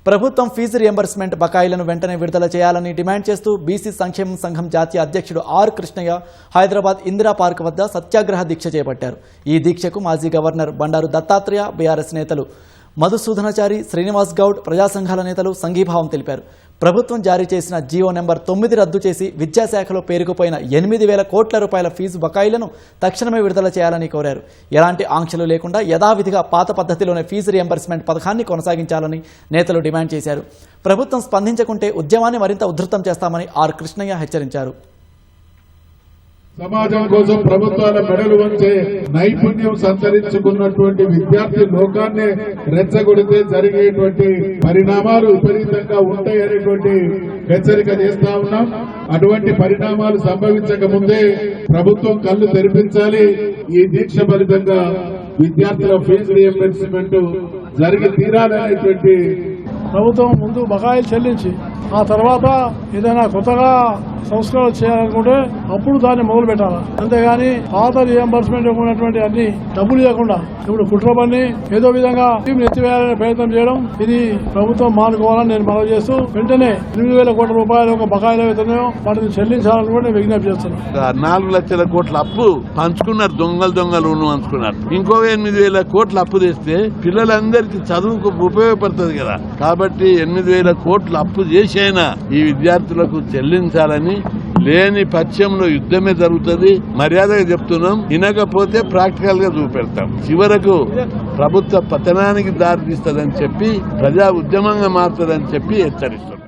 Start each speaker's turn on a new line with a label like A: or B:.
A: ప్రభుత్వం fee reimbursement బకాయిలను వెంటనే విడుదల చేయాలని డిమాండ్ చేస్తూ బీసీ సంక్షేమ సంఘం జాతీయ అధ్యక్షుడు ఆర్ కృష్ణయ్య హైదరాబాద్ ఇందిరా పార్క్ వద్ద సత్యాగ్రహ దీక్ష చేపట్టారు. ఈ దీక్షకు మాజీ గవర్నర్ బండారు దత్తాత్రేయ, బీఆర్ఎస్ నేతలు మధుసూదనాచారి, శ్రీనివాస్ గౌడ్, ప్రజా సంఘాల నేతలు సంఘీభావం తెలిపారు. ప్రభుత్వం జారీ చేసిన జీవో నెంబర్ 9 రద్దు చేసి విద్యాశాఖలో పేరుకుపోయిన 8,000 కోట్ల రూపాయల ఫీజు బకాయిలను తక్షణమే విడుదల చేయాలని కోరారు. ఎలాంటి ఆంక్షలు లేకుండా యథావిధిగా పాత పద్ధతిలోనే ఫీజు రియంబర్స్మెంట్ పథకాన్ని కొనసాగించాలని నేతలు డిమాండ్ చేశారు. ప్రభుత్వం స్పందించకుంటే ఉద్యమాన్ని మరింత ఉధృతం చేస్తామని ఆర్ కృష్ణయ్య హెచ్చరించారు.
B: సమాజం కోసం ప్రభుత్వాల మెడలు వంచే నైపుణ్యం సంతరించుకున్నటువంటి విద్యార్థి లోకాన్ని రెచ్చగొడితే జరిగేటువంటి పరిణామాలు విపరీతంగా ఉంటాయనేటువంటి హెచ్చరిక చేస్తా ఉన్నాం. అటువంటి పరిణామాలు సంభవించక ముందే ప్రభుత్వం కళ్ళు తెరిపించాలి. ఈ దీక్ష ఫలితంగా విద్యార్థుల ఫీజు రియంబర్స్మెంట్ జరిగి తీరాలనేటువంటి
C: ప్రభుత్వం ముందు బకాయిలు చెల్లించి ఆ తర్వాత ఏదైనా కొత్తగా సంస్కరణలు చేయాలనుకుంటే అప్పుడు దాన్ని మొదలు పెట్టాలి. అంతేగాని పాత రియంబర్స్మెంట్ ఉన్నటువంటి అన్ని డబ్బులు లేకుండా ఇప్పుడు కుట్రబన్ని ఏదో విధంగా ఎత్తివేయాలనే ప్రయత్నం చేయడం ఇది ప్రభుత్వం మానుకోవాలని నేను మనవి చేస్తూ వెంటనే 8,000 కోట్ల రూపాయలు ఒక బకాయిలు అవుతున్నాయో వాటిని చెల్లించాలని కూడా విజ్ఞప్తి చేస్తున్నాను.
D: 4 లక్షల కోట్ల అప్పు పంచుకున్నారు, దొంగలు పంచుకున్నారు. ఇంకో 8,000 కోట్ల అప్పు తెస్తే పిల్లలందరికీ చదువుకు ఉపయోగపడుతుంది కదా. కాబట్టి 8,000 కోట్ల అప్పు చేసి అయినా ఈ విద్యార్థులకు చెల్లించాలని, లేని పక్షంలో యుద్ధమే జరుగుతుంది. మర్యాదగా చెప్తున్నాం, వినకపోతే ప్రాక్టికల్ గా చూపెడతాం. చివరకు ప్రభుత్వ పతనానికి దారితీస్తుందని చెప్పి, ప్రజా ఉద్యమంగా మారుతుందని చెప్పి హెచ్చరిస్తున్నాం.